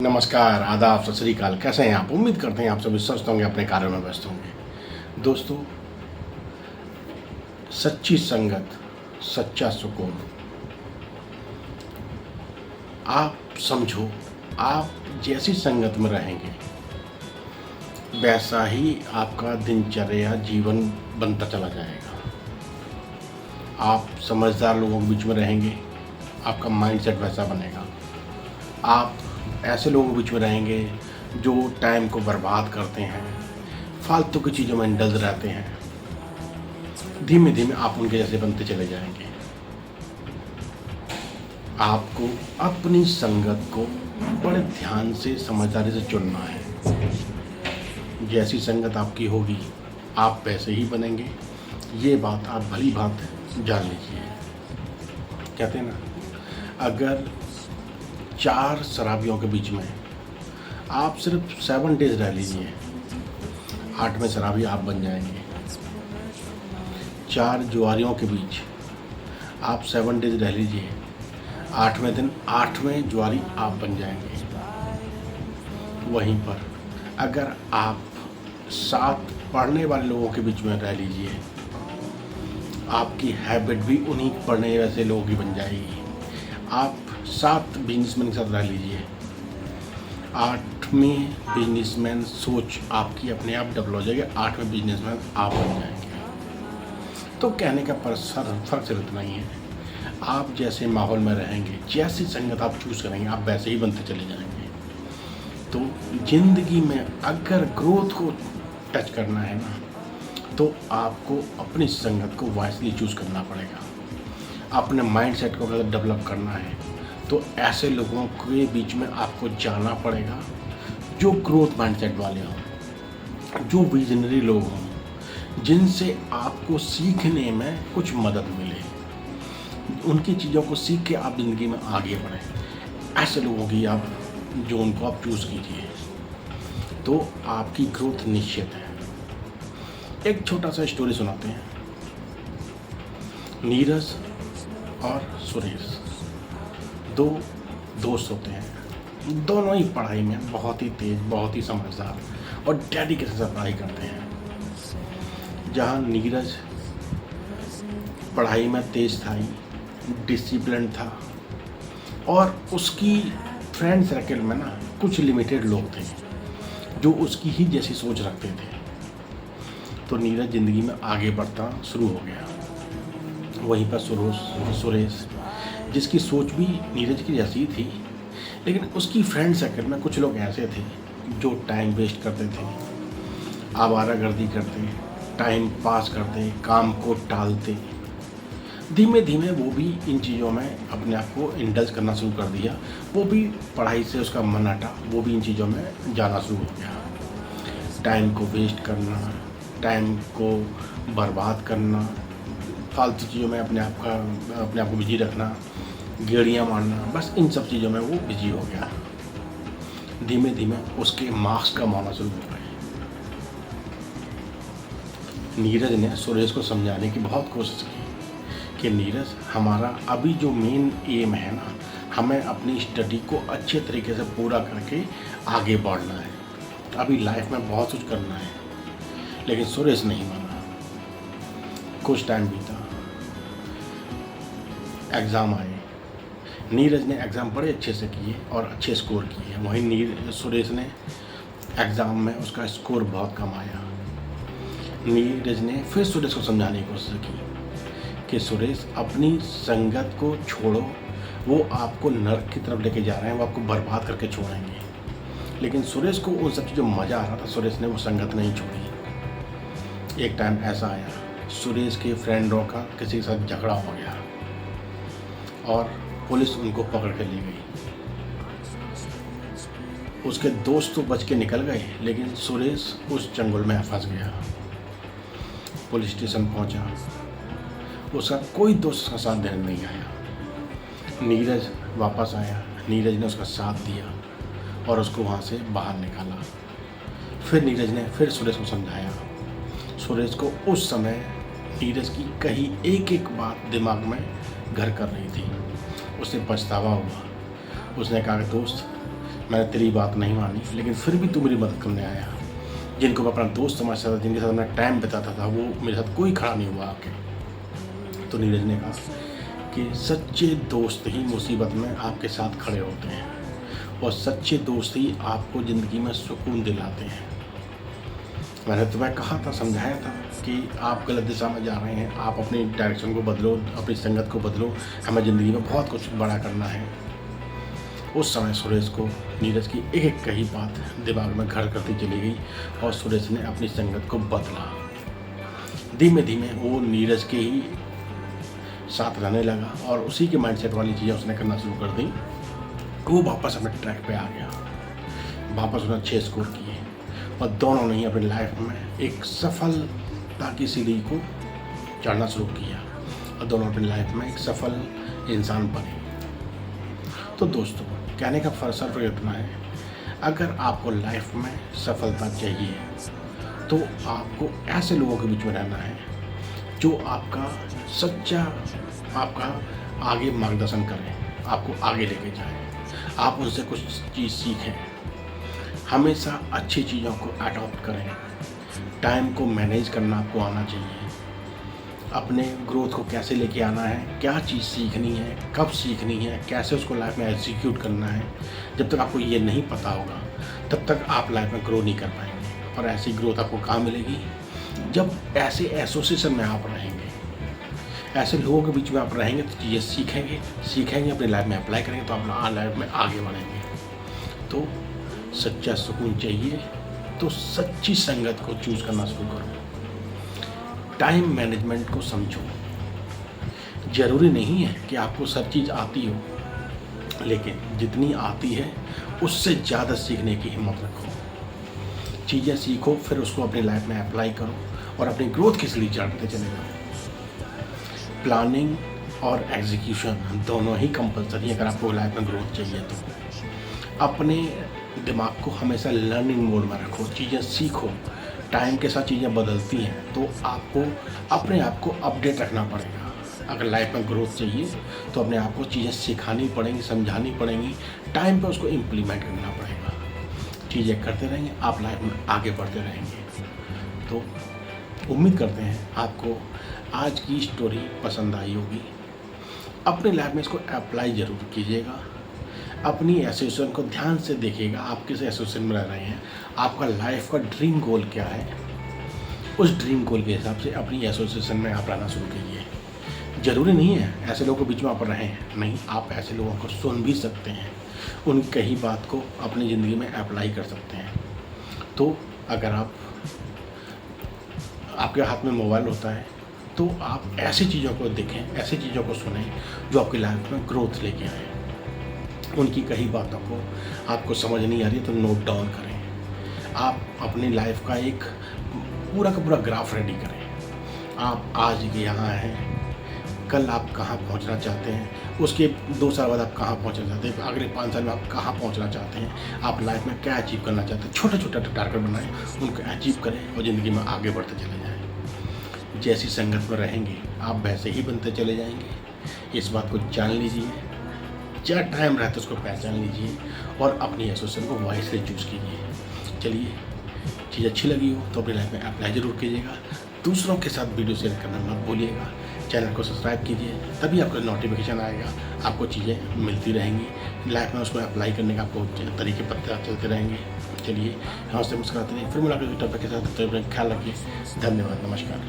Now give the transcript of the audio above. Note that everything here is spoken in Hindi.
नमस्कार, आदाब, सत श्री अकाल। कैसे हैं आप? उम्मीद करते हैं आप सभी स्वस्थ होंगे, अपने कार्यों में व्यस्त होंगे। दोस्तों, सच्ची संगत, सच्चा सुकून। आप समझो, आप जैसी संगत में रहेंगे वैसा ही आपका दिनचर्या जीवन बनता चला जाएगा। आप समझदार लोगों के बीच में रहेंगे, आपका माइंडसेट वैसा बनेगा। आप ऐसे लोगों के बीच में रहेंगे जो टाइम को बर्बाद करते हैं, फालतू की चीज़ों में इंडल्ज रहते हैं, धीमे धीमे आप उनके जैसे बनते चले जाएंगे। आपको अपनी संगत को बड़े ध्यान से, समझदारी से चुनना है। जैसी संगत आपकी होगी आप वैसे ही बनेंगे, ये बात आप भली बात जान लीजिए। कहते हैं ना, अगर 4 शराबियों के बीच में आप सिर्फ 7 डेज रह लीजिए, 8वें शराबी आप बन जाएंगे। 4 जुआरियों के बीच आप 7 डेज रह लीजिए, 8वें दिन 8वें जुआरी आप बन जाएंगे। वहीं पर अगर आप 7 पढ़ने वाले लोगों के बीच में रह लीजिए, आपकी हैबिट भी उन्हीं पढ़ने वैसे लोगों की बन जाएगी। आप 7 बिजनेसमैन के साथ रह लीजिए, 8वें बिजनेसमैन सोच आपकी अपने आप डबल हो जाएगी, 8वें बिजनेसमैन आप बन जाएंगे। तो कहने का फर्क सिर्फ इतना ही है, आप जैसे माहौल में रहेंगे, जैसी संगत आप चूज़ करेंगे, आप वैसे ही बनते चले जाएंगे। तो ज़िंदगी में अगर ग्रोथ को टच करना है ना, तो आपको अपनी संगत को वाइसली चूज़ करना पड़ेगा। अपने माइंडसेट को अगर डेवलप करना है तो ऐसे लोगों के बीच में आपको जाना पड़ेगा जो ग्रोथ माइंडसेट वाले हों, जो विजनरी लोग हों, जिनसे आपको सीखने में कुछ मदद मिले, उनकी चीज़ों को सीख के आप ज़िंदगी में आगे बढ़ें। ऐसे लोगों की जो उनको आप चूज़ कीजिए, तो आपकी ग्रोथ निश्चित है। एक छोटा सा स्टोरी सुनाते हैं। नीरज और सुरेश 2 दोस्त होते हैं। दोनों ही पढ़ाई में बहुत ही तेज, बहुत ही समझदार और डेडिकेशन से पढ़ाई करते हैं। जहाँ नीरज पढ़ाई में तेज था ही, डिसिप्लिन था, और उसकी फ्रेंड सर्कल में ना कुछ लिमिटेड लोग थे जो उसकी ही जैसी सोच रखते थे। तो नीरज ज़िंदगी में आगे बढ़ता शुरू हो गया। वहीं पर सुरेश, जिसकी सोच भी नीरज की जैसी थी, लेकिन उसकी फ्रेंड सर्कल में कुछ लोग ऐसे थे जो टाइम वेस्ट करते थे, आवारागर्दी करते, टाइम पास करते, काम को टालते। धीमे धीमे वो भी इन चीज़ों में अपने आप को इंडल्ज करना शुरू कर दिया। वो भी पढ़ाई से उसका मन हटा, वो भी इन चीज़ों में जाना शुरू हो गया। टाइम को वेस्ट करना, टाइम को बर्बाद करना, फालतू चीज़ों में अपने आप को बिजी रखना, गेड़ियाँ मारना, बस इन सब चीज़ों में वो बिजी हो गया। धीमे धीमे उसके मार्क्स कम होना शुरू हो गए। नीरज ने सुरेश को समझाने की बहुत कोशिश की कि नीरज, हमारा अभी जो मेन एम है ना, हमें अपनी स्टडी को अच्छे तरीके से पूरा करके आगे बढ़ना है। अभी लाइफ में बहुत कुछ करना है। लेकिन सुरेश नहीं माना। कुछ टाइम बीता, एग्ज़ाम आए। नीरज ने एग्ज़ाम बड़े अच्छे से किए और अच्छे स्कोर किए। वहीं सुरेश ने एग्ज़ाम में उसका स्कोर बहुत कम आया। नीरज ने फिर सुरेश को समझाने की कोशिश की कि सुरेश, अपनी संगत को छोड़ो, वो आपको नर्क की तरफ लेके जा रहे हैं, वो आपको बर्बाद करके छोड़ेंगे। लेकिन सुरेश को उन सब चीज़ों में मज़ा आ रहा था, सुरेश ने वो संगत नहीं छोड़ी। एक टाइम ऐसा आया, सुरेश के फ्रेंडों का किसी के साथ झगड़ा हो गया और पुलिस उनको पकड़ कर ले गई। उसके दोस्त तो बच के निकल गए, लेकिन सुरेश उस चंगुल में फंस गया। पुलिस स्टेशन पहुंचा, उसका कोई दोस्त उसका साथ देने नहीं आया। नीरज वापस आया, नीरज ने उसका साथ दिया और उसको वहाँ से बाहर निकाला। फिर नीरज ने फिर सुरेश को समझाया। सुरेश को उस समय नीरज की कही एक एक बात दिमाग में घर कर रही थी। उसे पछतावा हुआ। उसने कहा, दोस्त, मैंने तेरी बात नहीं मानी, लेकिन फिर भी तू मेरी मदद करने आया। जिनको मैं अपना दोस्त समझता था, जिनके साथ मैं टाइम बिताता था, वो मेरे साथ कोई खड़ा नहीं हुआ आके। तो नीरज ने कहा कि सच्चे दोस्त ही मुसीबत में आपके साथ खड़े होते हैं और सच्चे दोस्त ही आपको ज़िंदगी में सुकून दिलाते हैं। मैंने तुम्हें कहा था, समझाया था कि आप गलत दिशा में जा रहे हैं, आप अपनी डायरेक्शन को बदलो, अपनी संगत को बदलो, हमें ज़िंदगी में बहुत कुछ बड़ा करना है। उस समय सुरेश को नीरज की एक एक कही बात दिमाग में घर करती चली गई और सुरेश ने अपनी संगत को बदला। धीमे धीमे वो नीरज के ही साथ रहने लगा और उसी के माइंडसेट वाली चीज़ें उसने करना शुरू कर दी। वो वापस अपने ट्रैक पे आ गया, वापस उसने 6 स्कोर किए और दोनों ने ही अपनी लाइफ में एक सफलता की सीढ़ी को चढ़ना शुरू किया और दोनों अपनी लाइफ में एक सफल इंसान बने। तो दोस्तों, कहने का सिर्फ इतना है, अगर आपको लाइफ में सफलता चाहिए तो आपको ऐसे लोगों के बीच में रहना है जो आपका सच्चा आपका आगे मार्गदर्शन करें, आपको आगे लेके जाएं, आप उनसे कुछ चीज़ सीखें। हमेशा अच्छी चीज़ों को अडॉप्ट करें। टाइम को मैनेज करना आपको आना चाहिए। अपने ग्रोथ को कैसे लेके आना है, क्या चीज़ सीखनी है, कब सीखनी है, कैसे उसको लाइफ में एग्जीक्यूट करना है। जब तक आपको ये नहीं पता होगा तब तक आप लाइफ में ग्रो नहीं कर पाएंगे। और ऐसी ग्रोथ आपको कहाँ मिलेगी? जब ऐसे एसोसिएशन में आप रहेंगे, ऐसे लोगों के बीच में आप रहेंगे तो चीज़ें सीखेंगे, अपनी लाइफ में अप्लाई करेंगे तो आप लाइफ में आगे बढ़ेंगे। तो सच्चा सुकून चाहिए तो सच्ची संगत को चूज़ करना शुरू करो। टाइम मैनेजमेंट को समझो। ज़रूरी नहीं है कि आपको सब चीज़ आती हो, लेकिन जितनी आती है उससे ज़्यादा सीखने की हिम्मत रखो। चीज़ें सीखो, फिर उसको अपनी लाइफ में अप्लाई करो और अपनी ग्रोथ की सीढ़ी चढ़ते चले जाओ। प्लानिंग और एग्जीक्यूशन दोनों ही कंपलसरी है अगर आपको लाइफ में ग्रोथ चाहिए तो। अपने दिमाग को हमेशा लर्निंग मोड में रखो, चीज़ें सीखो। टाइम के साथ चीज़ें बदलती हैं तो आपको अपने आप को अपडेट रखना पड़ेगा। अगर लाइफ में ग्रोथ चाहिए तो अपने आप को चीज़ें सिखानी पड़ेंगी, समझानी पड़ेंगी, टाइम पे उसको इम्प्लीमेंट करना पड़ेगा। चीज़ें करते रहेंगे, आप लाइफ में आगे बढ़ते रहेंगे। तो उम्मीद करते हैं आपको आज की स्टोरी पसंद आई होगी। अपनी लाइफ में इसको अप्लाई ज़रूर कीजिएगा। अपनी एसोसिएशन को ध्यान से देखिएगा, आप किस एसोसिएशन में रह रहे हैं, आपका लाइफ का ड्रीम गोल क्या है। उस ड्रीम गोल के हिसाब से अपनी एसोसिएशन में आप रहना शुरू कीजिए। ज़रूरी नहीं है ऐसे लोगों के बीच में आप रहें, नहीं, आप ऐसे लोगों को सुन भी सकते हैं, उनकी कही बात को अपनी ज़िंदगी में अप्लाई कर सकते हैं। तो अगर आपके हाथ में मोबाइल होता है तो आप ऐसी चीज़ों को देखें, ऐसी चीज़ों को सुनें जो आपकी लाइफ में ग्रोथ लेके आए। उनकी कही बातों को आपको समझ नहीं आ रही तो नोट डाउन करें। आप अपनी लाइफ का एक पूरा का पूरा ग्राफ रेडी करें। आप आज यहाँ हैं, कल आप कहाँ पहुँचना चाहते हैं, उसके 2 साल बाद आप कहाँ पहुँचना चाहते हैं, अगले 5 साल में आप कहाँ पहुँचना चाहते हैं, आप लाइफ में क्या अचीव करना चाहते हैं। छोटे छोटे टारगेट बनाएं, उनको अचीव करें और ज़िंदगी में आगे बढ़ते चले जाएँ। जैसी संगत में रहेंगे आप वैसे ही बनते चले जाएंगे। इस बात को जान लीजिए। क्या टाइम रहता है उसको पहचान लीजिए और अपनी एसोसिएशन को वाइसली चूज़ कीजिए। चलिए, चीज़ अच्छी लगी हो तो अपनी लाइफ में अप्लाई ज़रूर कीजिएगा। दूसरों के साथ वीडियो शेयर करना मत भूलिएगा। चैनल को सब्सक्राइब कीजिए, तभी आपको नोटिफिकेशन आएगा, आपको चीज़ें मिलती रहेंगी। लाइफ में उसको अप्लाई करने का आपको तरीके पता चलते रहेंगे। चलिए, हंसते मुस्कुराते रहिए। फिर मुलाकात टॉपिक के साथ, तो ख्याल रखिए। धन्यवाद, नमस्कार।